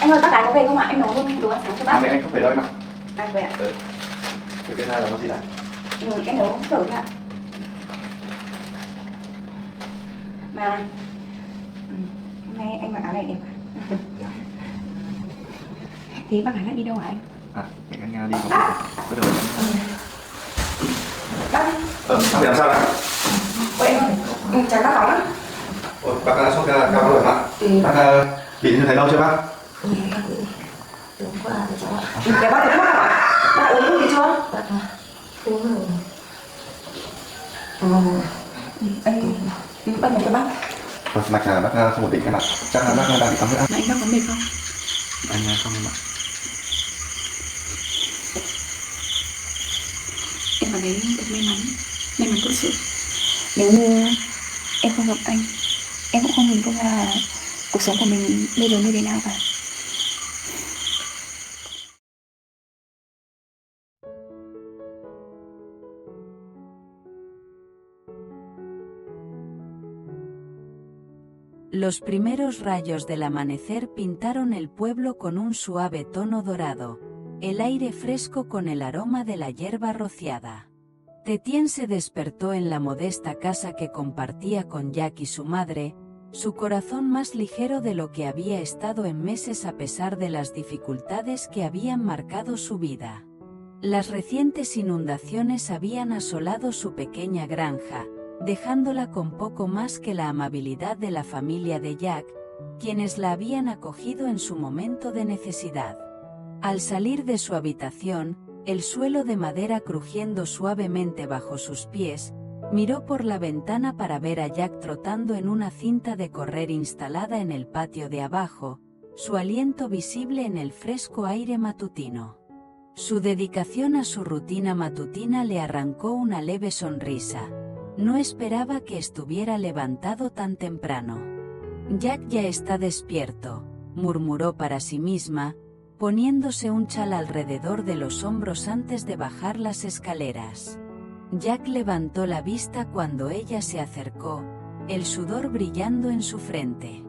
Anh ơi, bác gái có về không ạ? Em nấu luôn đồ ăn sáng cho bác. Anh không về đâu em ạ. À về ạ. Cái này là món gì đấy? Em nấu phở thôi ạ. Mà hôm nay anh mặc áo này đẹp à? Thế bác gái lại đi đâu hả anh? Hẹn anh Nga đi có bắt đầu Bác bác làm sao đấy? ôi em ơi, chán bác nóng lắm. Bác đã sốt cao rồi ạ? Bác bị như thế lâu chưa bác? Đúng qua rồi cháu ạ. Để bác uống thuốc ạ? Bác uống thuốc gì chưa? Bác uống rồi. Bác uống cho bác. Mạch là bác không ổn định em ạ. Chắc là bác đang bị tăng huyết áp. Mà anh bác có mệt không? Anh không em ạ. Em cảm thấy thật may mắn thực sự. Nếu như em không gặp anh, em cũng không hình dung ra là cuộc sống của mình bây giờ như thế nào cả. Los primeros rayos del amanecer pintaron el pueblo con un suave tono dorado, el aire fresco con el aroma de la hierba rociada. Tetien se despertó en la modesta casa que compartía con Jack y su madre, su corazón más ligero de lo que había estado en meses a pesar de las dificultades que habían marcado su vida. Las recientes inundaciones habían asolado su pequeña granja, dejándola con poco más que la amabilidad de la familia de Jack, quienes la habían acogido en su momento de necesidad. Al salir de su habitación, el suelo de madera crujiendo suavemente bajo sus pies, miró por la ventana para ver a Jack trotando en una cinta de correr instalada en el patio de abajo, su aliento visible en el fresco aire matutino. Su dedicación a su rutina matutina le arrancó una leve sonrisa. No esperaba que estuviera levantado tan temprano. Jack ya está despierto, murmuró para sí misma, poniéndose un chal alrededor de los hombros antes de bajar las escaleras. Jack levantó la vista cuando ella se acercó, el sudor brillando en su frente.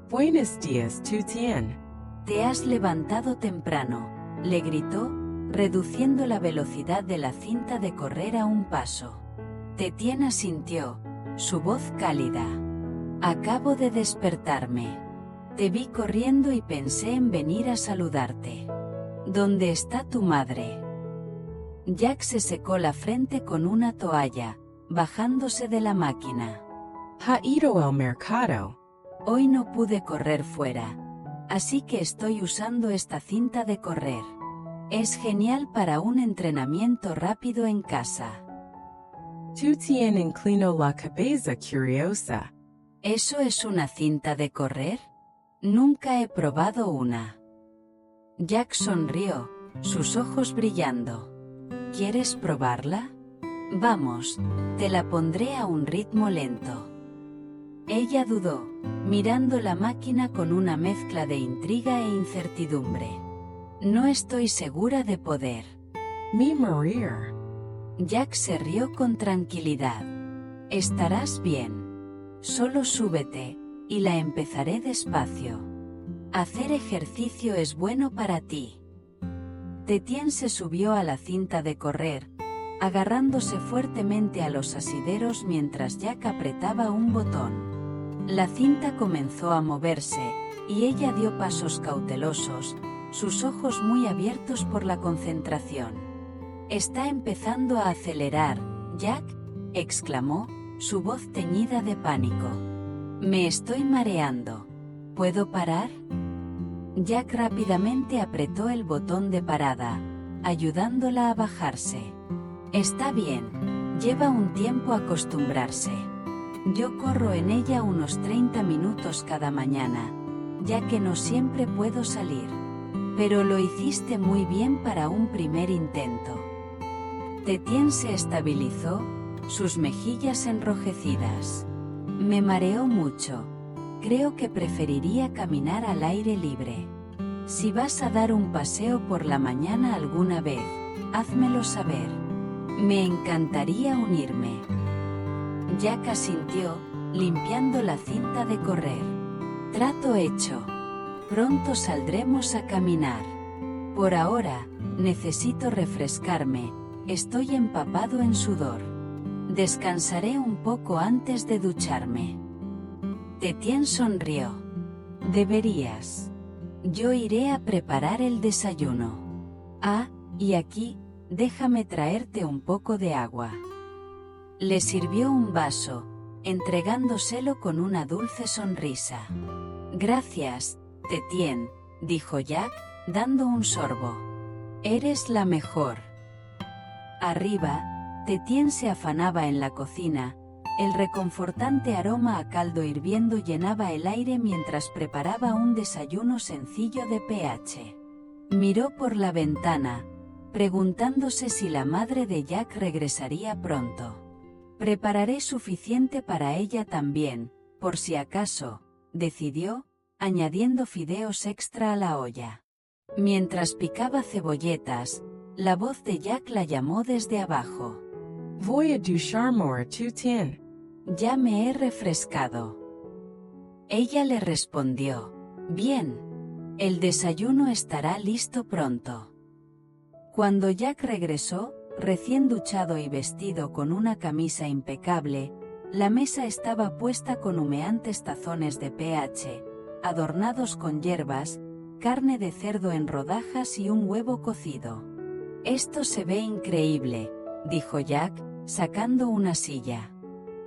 Buenos días, Tetien. Te has levantado temprano, le gritó, reduciendo la velocidad de la cinta de correr a un paso. Tetien asintió, su voz cálida. Acabo de despertarme. Te vi corriendo y pensé en venir a saludarte. ¿Dónde está tu madre? Jack se secó la frente con una toalla, bajándose de la máquina. Ha ido al mercado. Hoy no pude correr fuera, así que estoy usando esta cinta de correr. Es genial para un entrenamiento rápido en casa. Tetien inclinó la cabeza curiosa. ¿Eso es una cinta de correr? Nunca he probado una. Jack sonrió, sus ojos brillando. ¿Quieres probarla? Vamos, te la pondré a un ritmo lento. Ella dudó, mirando la máquina con una mezcla de intriga e incertidumbre. No estoy segura de poder. Me morir. Jack se rió con tranquilidad. Estarás bien. Solo súbete, y la empezaré despacio. Hacer ejercicio es bueno para ti. Tetien se subió a la cinta de correr, agarrándose fuertemente a los asideros mientras Jack apretaba un botón. La cinta comenzó a moverse, y ella dio pasos cautelosos, sus ojos muy abiertos por la concentración. Está empezando a acelerar, Jack, exclamó, su voz teñida de pánico. Me estoy mareando. ¿Puedo parar? Jack rápidamente apretó el botón de parada, ayudándola a bajarse. Está bien, lleva un tiempo acostumbrarse. Yo corro en ella unos 30 minutos cada mañana, ya que no siempre puedo salir. Pero lo hiciste muy bien para un primer intento. Tetien se estabilizó, sus mejillas enrojecidas. Me mareó mucho. Creo que preferiría caminar al aire libre. Si vas a dar un paseo por la mañana alguna vez, házmelo saber. Me encantaría unirme. Jack asintió, limpiando la cinta de correr. Trato hecho. Pronto saldremos a caminar. Por ahora, necesito refrescarme, estoy empapado en sudor. Descansaré un poco antes de ducharme. Tetien sonrió. Deberías. Yo iré a preparar el desayuno. Ah, y aquí, déjame traerte un poco de agua. Le sirvió un vaso, entregándoselo con una dulce sonrisa. Gracias, Tetien, dijo Jack, dando un sorbo. Eres la mejor. Arriba, Tetien se afanaba en la cocina. El reconfortante aroma a caldo hirviendo llenaba el aire mientras preparaba un desayuno sencillo de pH. Miró por la ventana, preguntándose si la madre de Jack regresaría pronto. Prepararé suficiente para ella también, por si acaso, decidió, añadiendo fideos extra a la olla. Mientras picaba cebolletas, la voz de Jack la llamó desde abajo. Voy a ducharme tu tien. Ya me he refrescado. Ella le respondió, bien. El desayuno estará listo pronto. Cuando Jack regresó, recién duchado y vestido con una camisa impecable, la mesa estaba puesta con humeantes tazones de pH, adornados con hierbas, carne de cerdo en rodajas y un huevo cocido. Esto se ve increíble, dijo Jack, sacando una silla.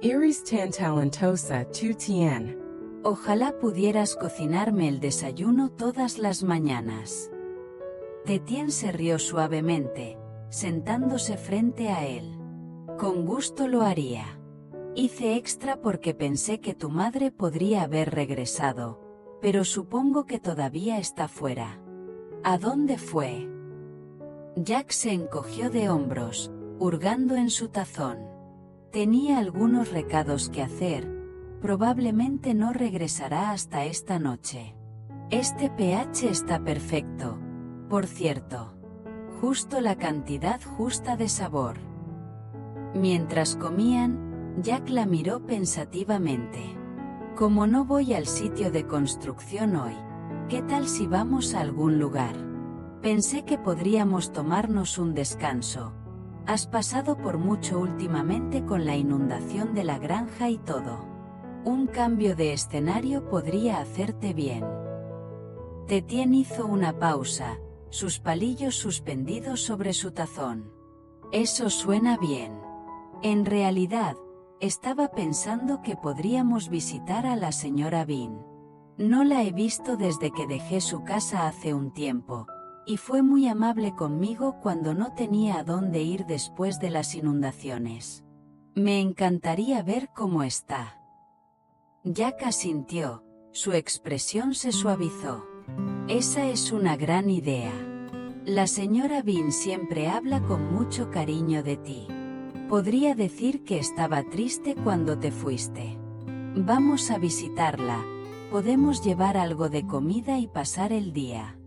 Iris tan talentosa tu tien. Ojalá pudieras cocinarme el desayuno todas las mañanas. Tetien se rió suavemente, sentándose frente a él. Con gusto lo haría. Hice extra porque pensé que tu madre podría haber regresado, pero supongo que todavía está fuera. ¿A dónde fue? Jack se encogió de hombros, hurgando en su tazón. Tenía algunos recados que hacer, probablemente no regresará hasta esta noche. Este pH está perfecto, por cierto. Justo la cantidad justa de sabor. Mientras comían, Jack la miró pensativamente. Como no voy al sitio de construcción hoy, ¿qué tal si vamos a algún lugar? Pensé que podríamos tomarnos un descanso. Has pasado por mucho últimamente con la inundación de la granja y todo. Un cambio de escenario podría hacerte bien. Tetien hizo una pausa, sus palillos suspendidos sobre su tazón. Eso suena bien. En realidad, estaba pensando que podríamos visitar a la señora Bean. No la he visto desde que dejé su casa hace un tiempo, y fue muy amable conmigo cuando no tenía a dónde ir después de las inundaciones. Me encantaría ver cómo está. Jack asintió, su expresión se suavizó. Esa es una gran idea. La señora Bean siempre habla con mucho cariño de ti. Podría decir que estaba triste cuando te fuiste. Vamos a visitarla, podemos llevar algo de comida y pasar el día.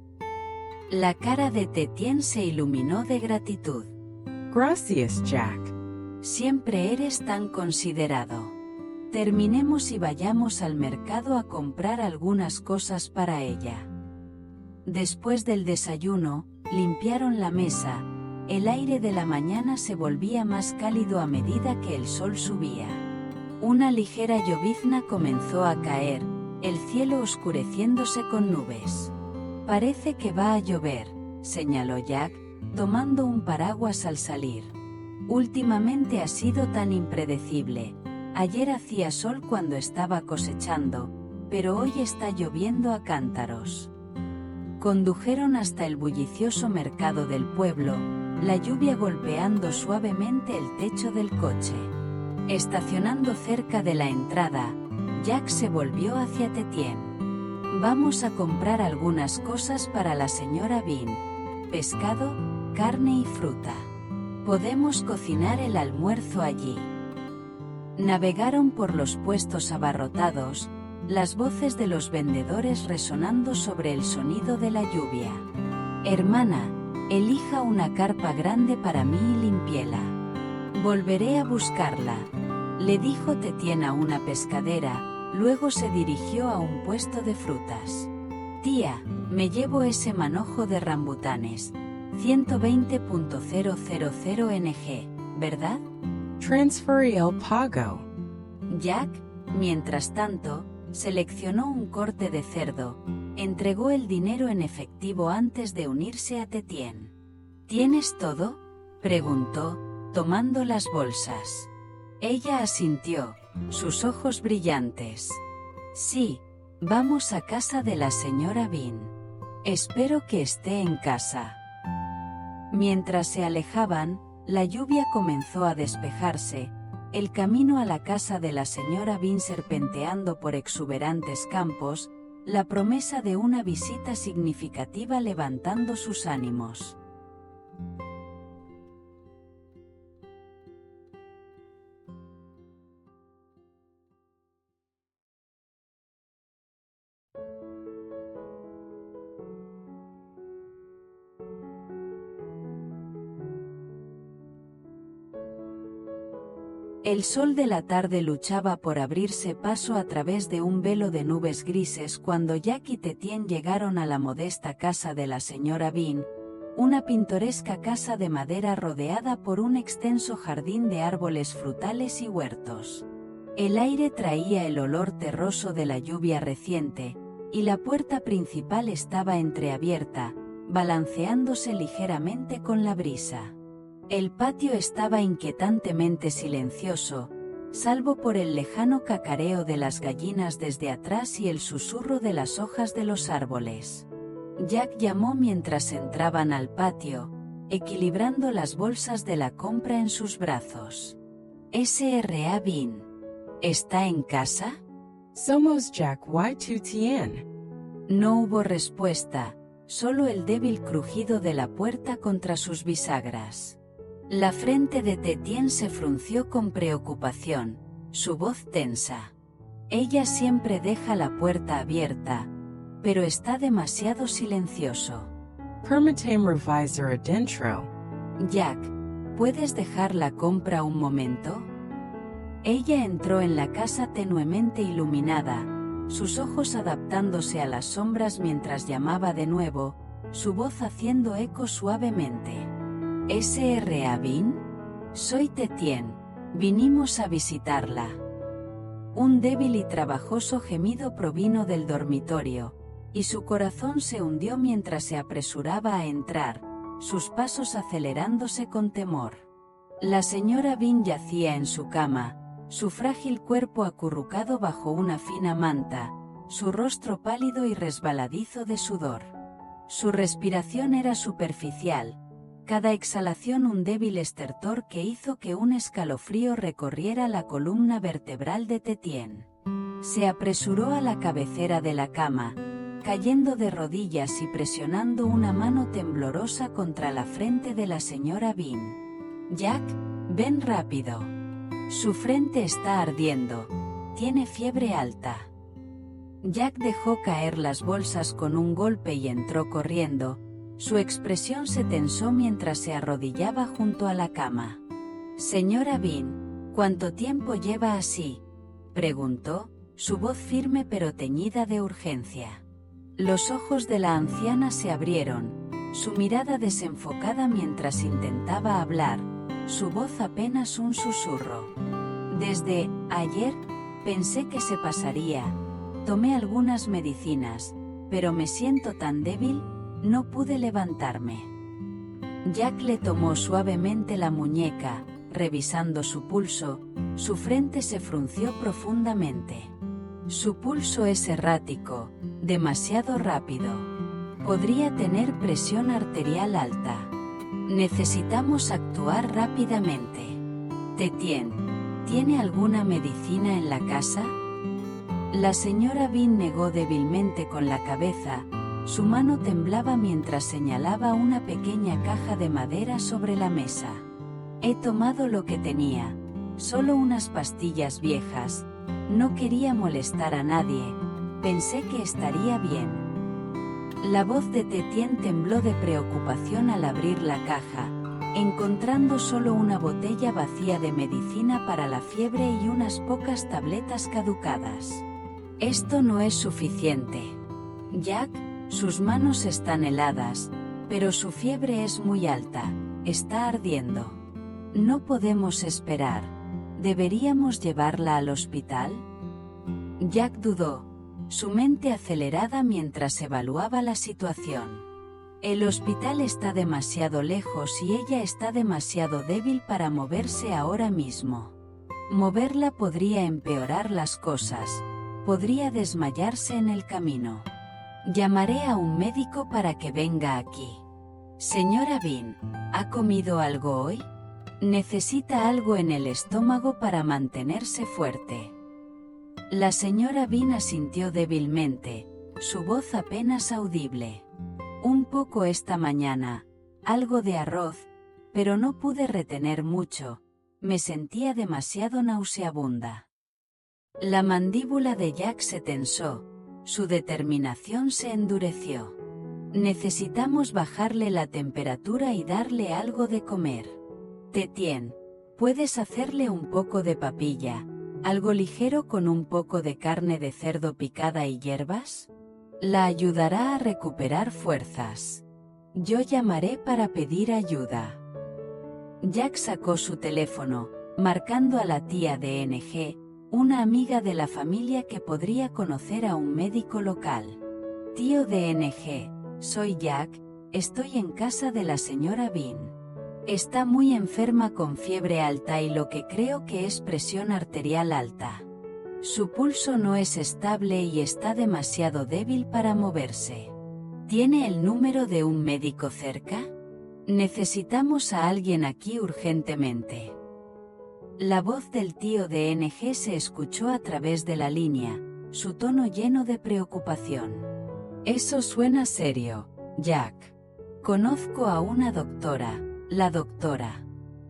La cara de Tetien se iluminó de gratitud. Gracias, Jack. Siempre eres tan considerado. Terminemos y vayamos al mercado a comprar algunas cosas para ella. Después del desayuno, limpiaron la mesa. El aire de la mañana se volvía más cálido a medida que el sol subía. Una ligera llovizna comenzó a caer, el cielo oscureciéndose con nubes. Parece que va a llover, señaló Jack, tomando un paraguas al salir. Últimamente ha sido tan impredecible. Ayer hacía sol cuando estaba cosechando, pero hoy está lloviendo a cántaros. Condujeron hasta el bullicioso mercado del pueblo, la lluvia golpeando suavemente el techo del coche. Estacionando cerca de la entrada, Jack se volvió hacia Tetien. Vamos a comprar algunas cosas para la señora Bean. Pescado, carne y fruta. Podemos cocinar el almuerzo allí. Navegaron por los puestos abarrotados, las voces de los vendedores resonando sobre el sonido de la lluvia. Hermana, elija una carpa grande para mí y limpiela. Volveré a buscarla, le dijo Tetien a una pescadera, luego se dirigió a un puesto de frutas. Tía, me llevo ese manojo de rambutanes. 120.000 NG, ¿verdad? Transfer el pago. Jack, mientras tanto, seleccionó un corte de cerdo, entregó el dinero en efectivo antes de unirse a Tetien. ¿Tienes todo?, preguntó, tomando las bolsas. Ella asintió, sus ojos brillantes. Sí, vamos a casa de la señora Bean. Espero que esté en casa. Mientras se alejaban, la lluvia comenzó a despejarse, el camino a la casa de la señora Bean serpenteando por exuberantes campos, la promesa de una visita significativa levantando sus ánimos. El sol de la tarde luchaba por abrirse paso a través de un velo de nubes grises cuando Jack y Tetien llegaron a la modesta casa de la señora Bean, una pintoresca casa de madera rodeada por un extenso jardín de árboles frutales y huertos. El aire traía el olor terroso de la lluvia reciente, y la puerta principal estaba entreabierta, balanceándose ligeramente con la brisa. El patio estaba inquietantemente silencioso, salvo por el lejano cacareo de las gallinas desde atrás y el susurro de las hojas de los árboles. Jack llamó mientras entraban al patio, equilibrando las bolsas de la compra en sus brazos. ¿S.R.A. Bean está en casa? Somos Jack y Tien. No hubo respuesta, solo el débil crujido de la puerta contra sus bisagras. La frente de Tetien se frunció con preocupación, su voz tensa. Ella siempre deja la puerta abierta, pero está demasiado silencioso. Permíteme revisar adentro. Jack, ¿puedes dejar la compra un momento? Ella entró en la casa tenuemente iluminada, sus ojos adaptándose a las sombras mientras llamaba de nuevo, su voz haciendo eco suavemente. ¿S.R.A. Bean? Soy Tetien, vinimos a visitarla. Un débil y trabajoso gemido provino del dormitorio, y su corazón se hundió mientras se apresuraba a entrar, sus pasos acelerándose con temor. La señora Bean yacía en su cama, su frágil cuerpo acurrucado bajo una fina manta, su rostro pálido y resbaladizo de sudor. Su respiración era superficial, cada exhalación un débil estertor que hizo que un escalofrío recorriera la columna vertebral de Tetien. Se apresuró a la cabecera de la cama, cayendo de rodillas y presionando una mano temblorosa contra la frente de la señora Bean. Jack, ven rápido. Su frente está ardiendo. Tiene fiebre alta. Jack dejó caer las bolsas con un golpe y entró corriendo. Su expresión se tensó mientras se arrodillaba junto a la cama. Señora Bean, ¿cuánto tiempo lleva así?, preguntó, su voz firme pero teñida de urgencia. Los ojos de la anciana se abrieron, su mirada desenfocada mientras intentaba hablar, su voz apenas un susurro. Desde ayer, pensé que se pasaría. Tomé algunas medicinas, pero me siento tan débil, no pude levantarme. Jack le tomó suavemente la muñeca, revisando su pulso, su frente se frunció profundamente. Su pulso es errático, demasiado rápido. Podría tener presión arterial alta. Necesitamos actuar rápidamente. Tetien, ¿tiene alguna medicina en la casa? La señora Bean negó débilmente con la cabeza, su mano temblaba mientras señalaba una pequeña caja de madera sobre la mesa. He tomado lo que tenía, solo unas pastillas viejas, no quería molestar a nadie, pensé que estaría bien. La voz de Tetien tembló de preocupación al abrir la caja, encontrando solo una botella vacía de medicina para la fiebre y unas pocas tabletas caducadas. Esto no es suficiente. Jack, Sus manos están heladas, pero su fiebre es muy alta, está ardiendo. No podemos esperar. ¿Deberíamos llevarla al hospital? Jack dudó, su mente acelerada mientras evaluaba la situación. El hospital está demasiado lejos y ella está demasiado débil para moverse ahora mismo. Moverla podría empeorar las cosas, podría desmayarse en el camino. Llamaré a un médico para que venga aquí. Señora Bean, ¿ha comido algo hoy? Necesita algo en el estómago para mantenerse fuerte. La señora Bean asintió débilmente, su voz apenas audible. Un poco esta mañana, algo de arroz, pero no pude retener mucho, me sentía demasiado nauseabunda. La mandíbula de Jack se tensó, su determinación se endureció. Necesitamos bajarle la temperatura y darle algo de comer. Tetien, ¿puedes hacerle un poco de papilla, algo ligero con un poco de carne de cerdo picada y hierbas? La ayudará a recuperar fuerzas. Yo llamaré para pedir ayuda. Jack sacó su teléfono, marcando a la tía de NG, una amiga de la familia que podría conocer a un médico local. Tío de NG, soy Jack, estoy en casa de la señora Bean. Está muy enferma con fiebre alta y lo que creo que es presión arterial alta. Su pulso no es estable y está demasiado débil para moverse. ¿Tiene el número de un médico cerca? Necesitamos a alguien aquí urgentemente. La voz del tío de NG se escuchó a través de la línea, su tono lleno de preocupación. Eso suena serio, Jack. Conozco a una doctora. La doctora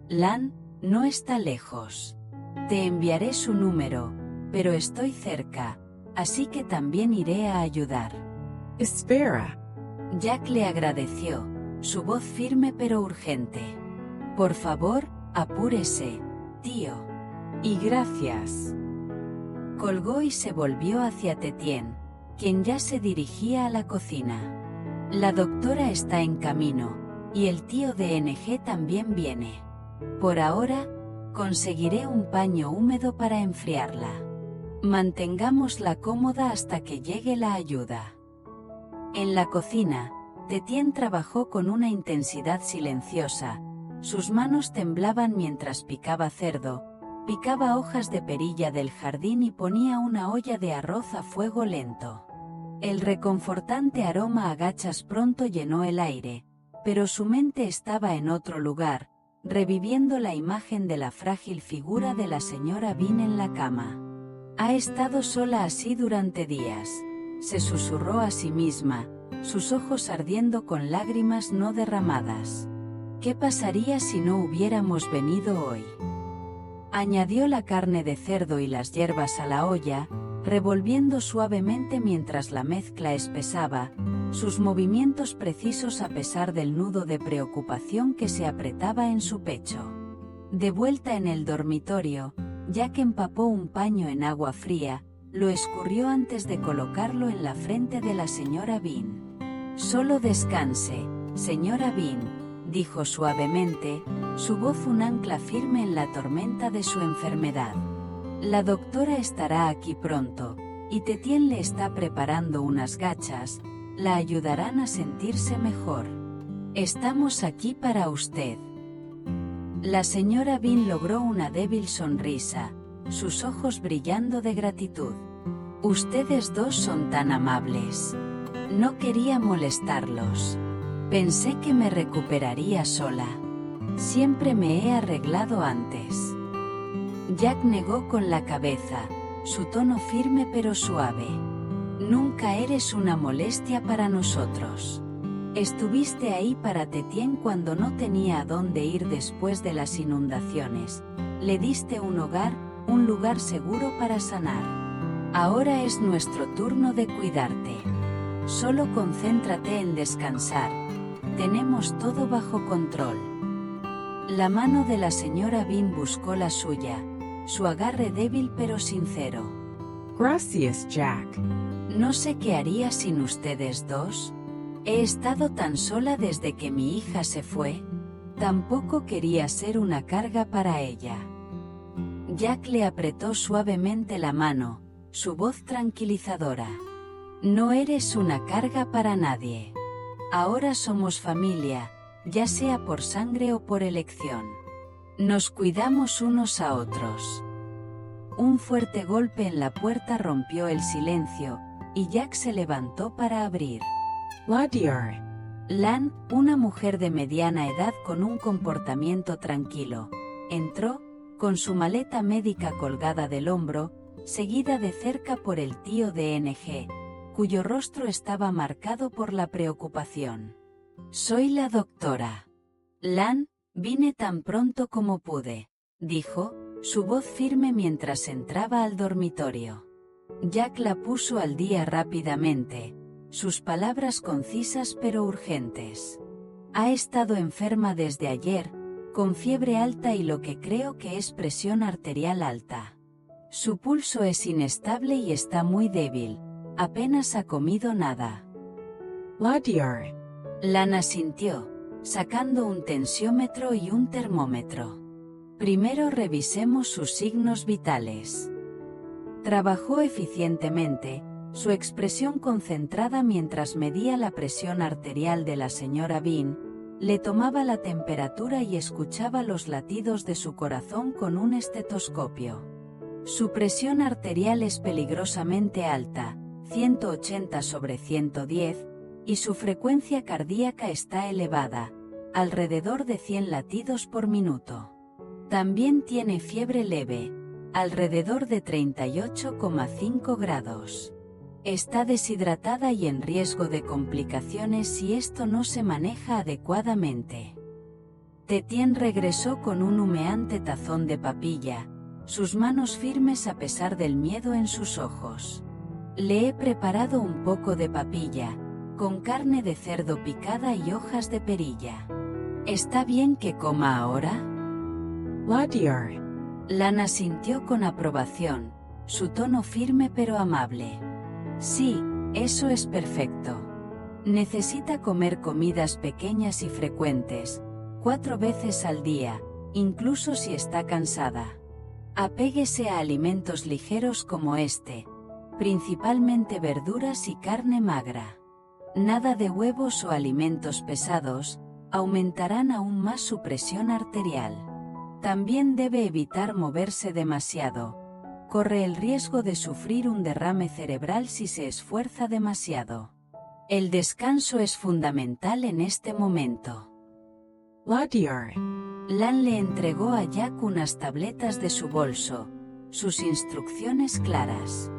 Lan no está lejos. Te enviaré su número, pero estoy cerca, así que también iré a ayudar. Espera. Jack le agradeció, su voz firme pero urgente. Por favor, apúrese, tío. Y gracias. Colgó y se volvió hacia Tetien, quien ya se dirigía a la cocina. La doctora está en camino. Y el tío de NG también viene. Por ahora, conseguiré un paño húmedo para enfriarla. Mantengámosla cómoda hasta que llegue la ayuda. En la cocina, Tetien trabajó con una intensidad silenciosa. Sus manos temblaban mientras picaba cerdo, picaba hojas de perilla del jardín y ponía una olla de arroz a fuego lento. El reconfortante aroma a gachas pronto llenó el aire. Pero su mente estaba en otro lugar, reviviendo la imagen de la frágil figura de la señora Bean en la cama. Ha estado sola así durante días, se susurró a sí misma, sus ojos ardiendo con lágrimas no derramadas. ¿Qué pasaría si no hubiéramos venido hoy? Añadió la carne de cerdo y las hierbas a la olla, revolviendo suavemente mientras la mezcla espesaba, sus movimientos precisos a pesar del nudo de preocupación que se apretaba en su pecho. De vuelta en el dormitorio, Jack empapó un paño en agua fría, lo escurrió antes de colocarlo en la frente de la señora Bean. Solo descanse, señora Bean, dijo suavemente, su voz un ancla firme en la tormenta de su enfermedad. La doctora estará aquí pronto, y Tetien le está preparando unas gachas, la ayudarán a sentirse mejor. Estamos aquí para usted. La señora Bean logró una débil sonrisa, sus ojos brillando de gratitud. Ustedes dos son tan amables. No quería molestarlos. Pensé que me recuperaría sola. Siempre me he arreglado antes. Jack negó con la cabeza, su tono firme pero suave. Nunca eres una molestia para nosotros. Estuviste ahí para Tetien cuando no tenía a dónde ir después de las inundaciones. Le diste un hogar, un lugar seguro para sanar. Ahora es nuestro turno de cuidarte. Solo concéntrate en descansar. Tenemos todo bajo control. La mano de la señora Bean buscó la suya, su agarre débil pero sincero. Gracias, Jack. No sé qué haría sin ustedes dos. He estado tan sola desde que mi hija se fue. Tampoco quería ser una carga para ella. Jack le apretó suavemente la mano, su voz tranquilizadora. No eres una carga para nadie. Ahora somos familia, ya sea por sangre o por elección. Nos cuidamos unos a otros. Un fuerte golpe en la puerta rompió el silencio, y Jack se levantó para abrir. Ladir. Lan, una mujer de mediana edad con un comportamiento tranquilo, entró, con su maleta médica colgada del hombro, seguida de cerca por el tío de NG, cuyo rostro estaba marcado por la preocupación. Soy la doctora. Lan, vine tan pronto como pude, dijo, su voz firme mientras entraba al dormitorio. Jack la puso al día rápidamente, sus palabras concisas pero urgentes. Ha estado enferma desde ayer, con fiebre alta y lo que creo que es presión arterial alta. Su pulso es inestable y está muy débil, apenas ha comido nada. Ladir. Lan asintió, sacando un tensiómetro y un termómetro. Primero revisemos sus signos vitales. Trabajó eficientemente, su expresión concentrada mientras medía la presión arterial de la señora Bean, le tomaba la temperatura y escuchaba los latidos de su corazón con un estetoscopio. Su presión arterial es peligrosamente alta, 180/110, y su frecuencia cardíaca está elevada, alrededor de 100 latidos por minuto. También tiene fiebre leve, alrededor de 38,5 grados. Está deshidratada y en riesgo de complicaciones si esto no se maneja adecuadamente. Tetien regresó con un humeante tazón de papilla, sus manos firmes a pesar del miedo en sus ojos. Le he preparado un poco de papilla, con carne de cerdo picada y hojas de perilla. ¿Está bien que coma ahora? Ladir. Lan asintió con aprobación, su tono firme pero amable. Sí, eso es perfecto. Necesita comer comidas pequeñas y frecuentes, 4 veces al día, incluso si está cansada. Apéguese a alimentos ligeros como este, principalmente verduras y carne magra. Nada de huevos o alimentos pesados, aumentarán aún más su presión arterial. También debe evitar moverse demasiado. Corre el riesgo de sufrir un derrame cerebral si se esfuerza demasiado. El descanso es fundamental en este momento. Ladir. Lan le entregó a Jack unas tabletas de su bolso, sus instrucciones claras.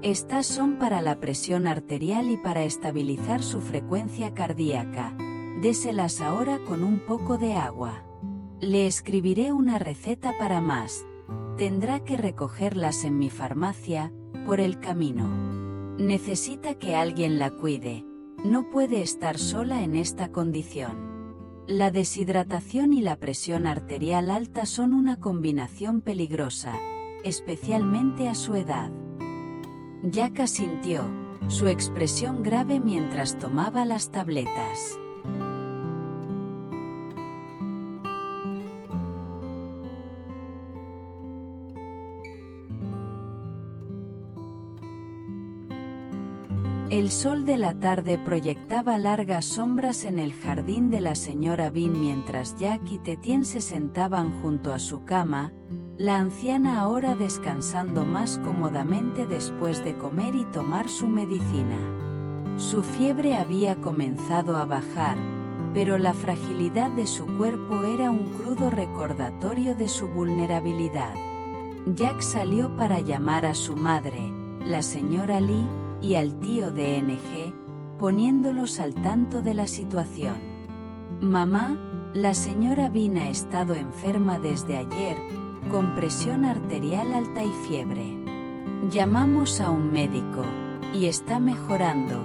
Estas son para la presión arterial y para estabilizar su frecuencia cardíaca. Déselas ahora con un poco de agua. Le escribiré una receta para más. Tendrá que recogerlas en mi farmacia, por el camino. Necesita que alguien la cuide. No puede estar sola en esta condición. La deshidratación y la presión arterial alta son una combinación peligrosa, especialmente a su edad. Jack asintió, su expresión grave mientras tomaba las tabletas. El sol de la tarde proyectaba largas sombras en el jardín de la señora Bean mientras Jack y Tetien se sentaban junto a su cama, la anciana ahora descansando más cómodamente después de comer y tomar su medicina. Su fiebre había comenzado a bajar, pero la fragilidad de su cuerpo era un crudo recordatorio de su vulnerabilidad. Jack salió para llamar a su madre, la señora Lee, y al tío de NG, poniéndolos al tanto de la situación. Mamá, la señora Bean ha estado enferma desde ayer, con presión arterial alta y fiebre. Llamamos a un médico, y está mejorando,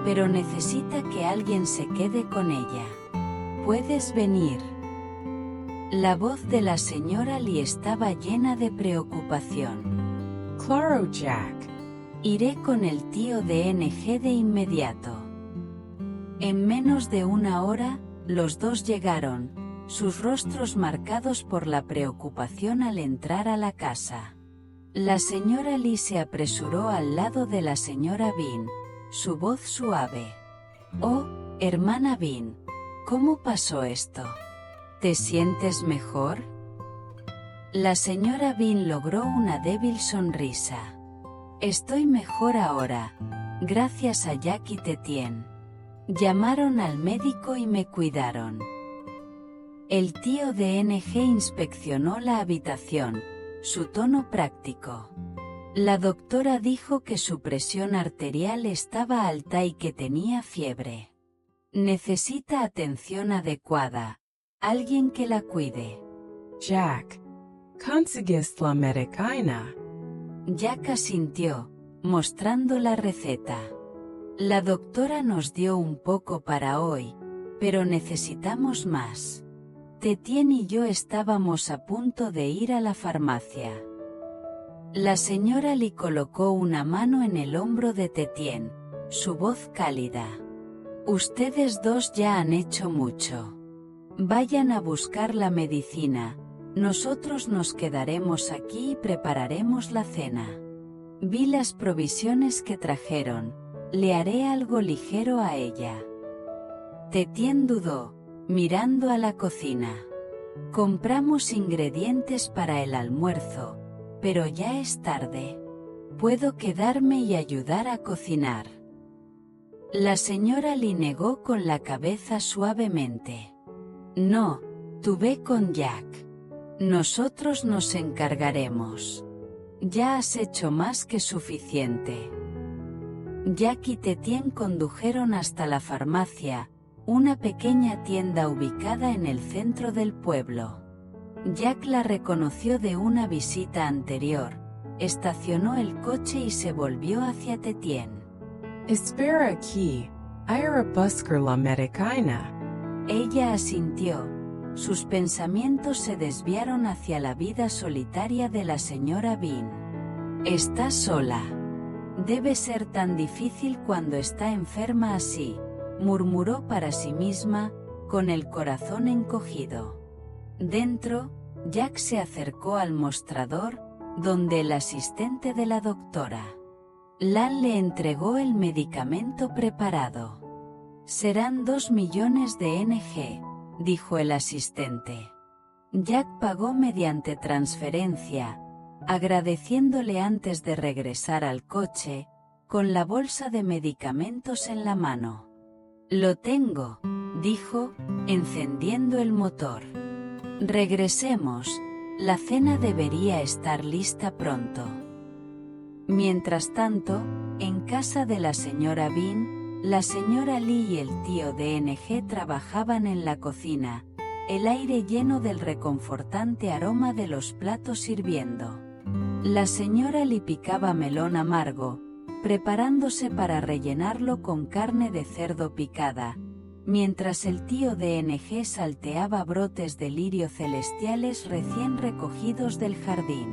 pero necesita que alguien se quede con ella. ¿Puedes venir? La voz de la señora Lee estaba llena de preocupación. Claro, Jack. Iré con el tío de NG de inmediato. En menos de una hora, los dos llegaron, sus rostros marcados por la preocupación al entrar a la casa. La señora Lee se apresuró al lado de la señora Bean, su voz suave. «Oh, hermana Bean, ¿cómo pasó esto? ¿Te sientes mejor?» La señora Bean logró una débil sonrisa. «Estoy mejor ahora, gracias a Jack y Tetien. Llamaron al médico y me cuidaron». El tío de NG inspeccionó la habitación, su tono práctico. La doctora dijo que su presión arterial estaba alta y que tenía fiebre. Necesita atención adecuada, alguien que la cuide. Jack. Consigues la medicina. Jack asintió, mostrando la receta. La doctora nos dio un poco para hoy, pero necesitamos más. Tetien y yo estábamos a punto de ir a la farmacia. La señora Lee colocó una mano en el hombro de Tetien, su voz cálida. «Ustedes dos ya han hecho mucho. Vayan a buscar la medicina, nosotros nos quedaremos aquí y prepararemos la cena. Vi las provisiones que trajeron, le haré algo ligero a ella». Tetien dudó, mirando a la cocina. «Compramos ingredientes para el almuerzo, pero ya es tarde. Puedo quedarme y ayudar a cocinar». La señora Lee negó con la cabeza suavemente. «No, tú ve con Jack. Nosotros nos encargaremos. Ya has hecho más que suficiente». Jack y Tetien condujeron hasta la farmacia, una pequeña tienda ubicada en el centro del pueblo. Jack la reconoció de una visita anterior, estacionó el coche y se volvió hacia Tetien. Espera aquí, iré a buscar la medicina. Ella asintió. Sus pensamientos se desviaron hacia la vida solitaria de la señora Bean. «Está sola. Debe ser tan difícil cuando está enferma así», murmuró para sí misma, con el corazón encogido. Dentro, Jack se acercó al mostrador, donde el asistente de la doctora Lan le entregó el medicamento preparado. «Serán 2 millones de NG», dijo el asistente. Jack pagó mediante transferencia, agradeciéndole antes de regresar al coche, con la bolsa de medicamentos en la mano. «Lo tengo», dijo, encendiendo el motor. «Regresemos, la cena debería estar lista pronto». Mientras tanto, en casa de la señora Bean, la señora Lee y el tío de NG trabajaban en la cocina, el aire lleno del reconfortante aroma de los platos hirviendo. La señora Lee picaba melón amargo, preparándose para rellenarlo con carne de cerdo picada, mientras el tío de NG salteaba brotes de lirio celestiales recién recogidos del jardín.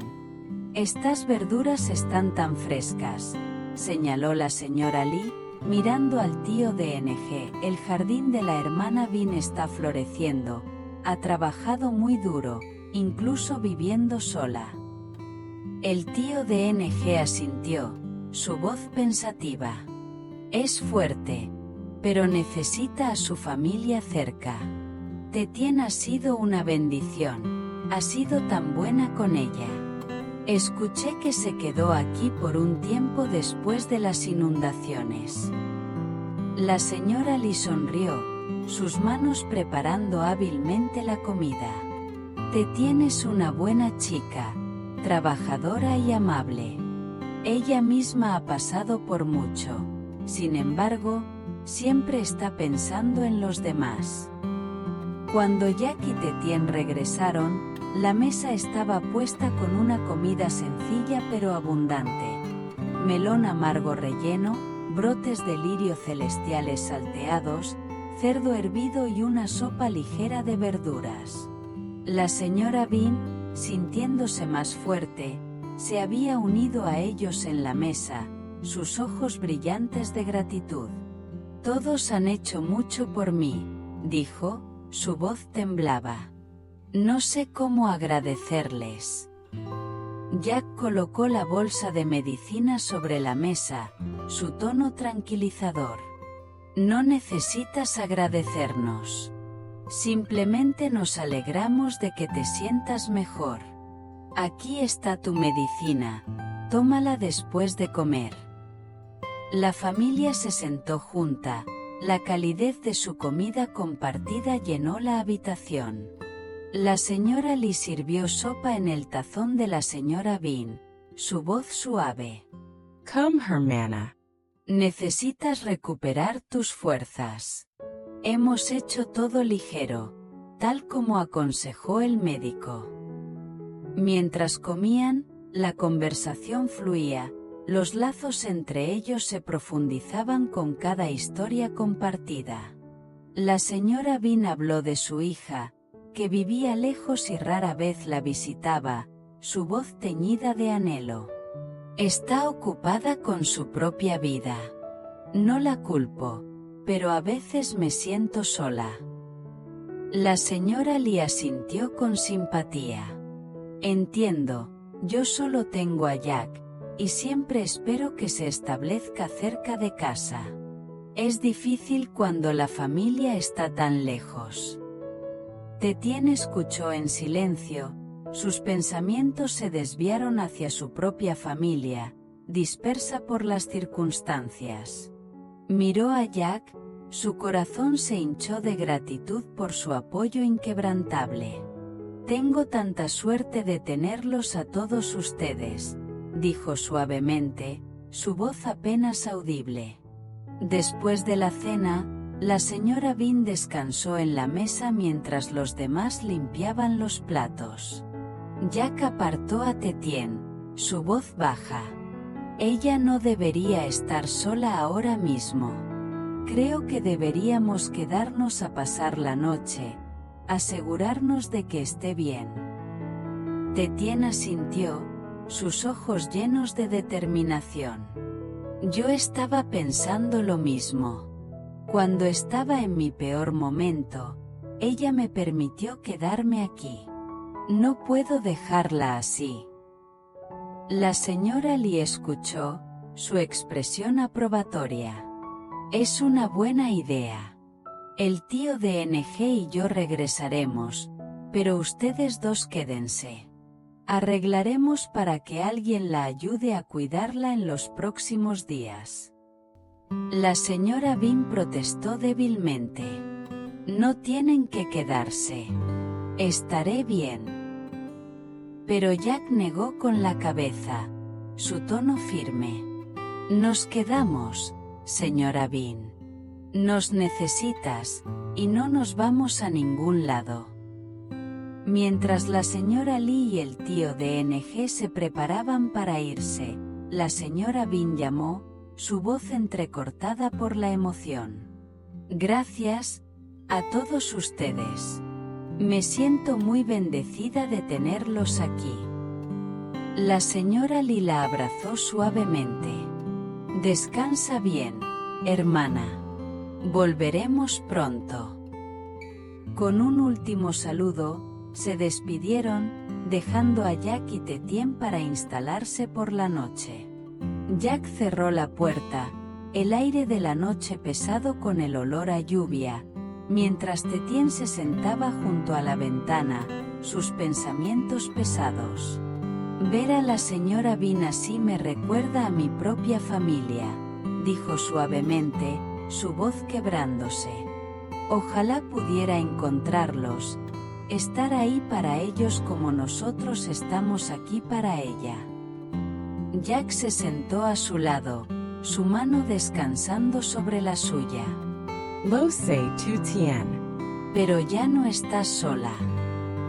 «Estas verduras están tan frescas», señaló la señora Lee, mirando al tío de NG. «El jardín de la hermana Bean está floreciendo, ha trabajado muy duro, incluso viviendo sola». El tío de NG asintió, su voz pensativa. «Es fuerte, pero necesita a su familia cerca. Tetien ha sido una bendición, ha sido tan buena con ella. Escuché que se quedó aquí por un tiempo después de las inundaciones». La señora Lee sonrió, sus manos preparando hábilmente la comida. «Tetien es una buena chica, trabajadora y amable. Ella misma ha pasado por mucho, sin embargo, siempre está pensando en los demás». Cuando Jack y Tetien regresaron, la mesa estaba puesta con una comida sencilla pero abundante. Melón amargo relleno, brotes de lirio celestiales salteados, cerdo hervido y una sopa ligera de verduras. La señora Bean, sintiéndose más fuerte, se había unido a ellos en la mesa, sus ojos brillantes de gratitud. Todos han hecho mucho por mí, dijo, su voz temblaba. No sé cómo agradecerles. Jack colocó la bolsa de medicina sobre la mesa, su tono tranquilizador. No necesitas agradecernos. Simplemente nos alegramos de que te sientas mejor. Aquí está tu medicina, tómala después de comer. La familia se sentó junta, la calidez de su comida compartida llenó la habitación. La señora Lee sirvió sopa en el tazón de la señora Bean, su voz suave. Come, hermana. Necesitas recuperar tus fuerzas. Hemos hecho todo ligero, tal como aconsejó el médico. Mientras comían, la conversación fluía, los lazos entre ellos se profundizaban con cada historia compartida. La señora Bean habló de su hija, que vivía lejos y rara vez la visitaba, su voz teñida de anhelo. Está ocupada con su propia vida. No la culpo, pero a veces me siento sola. La señora Lee asintió con simpatía. Entiendo, yo solo tengo a Jack, y siempre espero que se establezca cerca de casa. Es difícil cuando la familia está tan lejos. Tetien escuchó en silencio, sus pensamientos se desviaron hacia su propia familia, dispersa por las circunstancias. Miró a Jack, su corazón se hinchó de gratitud por su apoyo inquebrantable. Tengo tanta suerte de tenerlos a todos ustedes, dijo suavemente, su voz apenas audible. Después de la cena, la señora Bean descansó en la mesa mientras los demás limpiaban los platos. Jack apartó a Tetien, su voz baja. Ella no debería estar sola ahora mismo. Creo que deberíamos quedarnos a pasar la noche, asegurarnos de que esté bien. Tetien asintió, sus ojos llenos de determinación. Yo estaba pensando lo mismo. Cuando estaba en mi peor momento, ella me permitió quedarme aquí. No puedo dejarla así. La señora Lee escuchó, su expresión aprobatoria. Es una buena idea. El tío de NG y yo regresaremos, pero ustedes dos quédense. Arreglaremos para que alguien la ayude a cuidarla en los próximos días. La señora Bean protestó débilmente. No tienen que quedarse. Estaré bien. Pero Jack negó con la cabeza, su tono firme. Nos quedamos, señora Bean. Nos necesitas, y no nos vamos a ningún lado. Mientras la señora Lee y el tío de NG se preparaban para irse, la señora Bean llamó, su voz entrecortada por la emoción. Gracias, a todos ustedes. Me siento muy bendecida de tenerlos aquí. La señora Lee la abrazó suavemente. Descansa bien, hermana. Volveremos pronto. Con un último saludo, se despidieron, dejando a Jack y Tetien para instalarse por la noche. Jack cerró la puerta, el aire de la noche pesado con el olor a lluvia, mientras Tetien se sentaba junto a la ventana, sus pensamientos pesados. Ver a la señora Bean así me recuerda a mi propia familia, dijo suavemente, su voz quebrándose. Ojalá pudiera encontrarlos, estar ahí para ellos como nosotros estamos aquí para ella. Jack se sentó a su lado, su mano descansando sobre la suya. Lo sé, tu Tien. Pero ya no estás sola.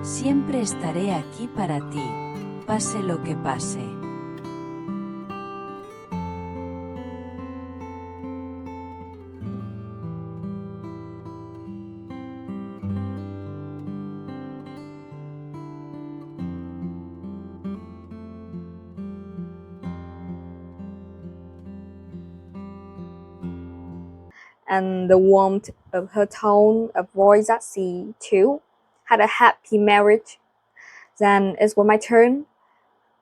Siempre estaré aquí para ti, pase lo que pase. and the warmth of her tone of voice that she, too, had a happy marriage. Then it was my turn,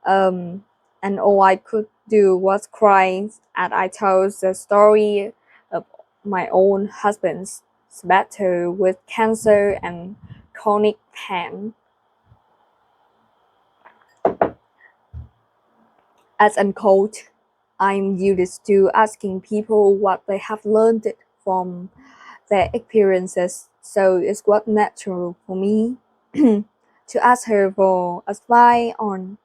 and all I could do was cry as I told the story of my own husband's battle with cancer and chronic pain. As unquote, I'm used to asking people what they have learned from their experiences, so it was natural for me to ask her for advice on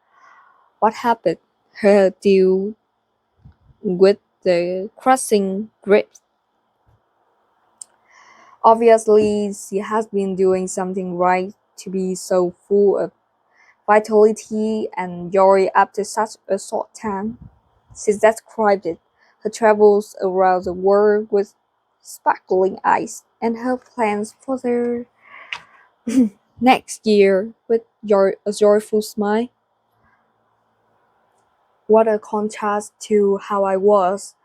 what happened her deal with the crushing grief. Obviously, she has been doing something right to be so full of vitality and joy after such a short time. She described it, her travels around the world with sparkling eyes and her plans for the next year with a joyful smile. What a contrast to how I was.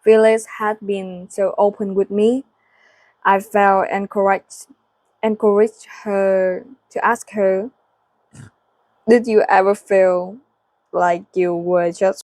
Phyllis had been so open with me. I felt encouraged her to ask her, did you ever feel like you were just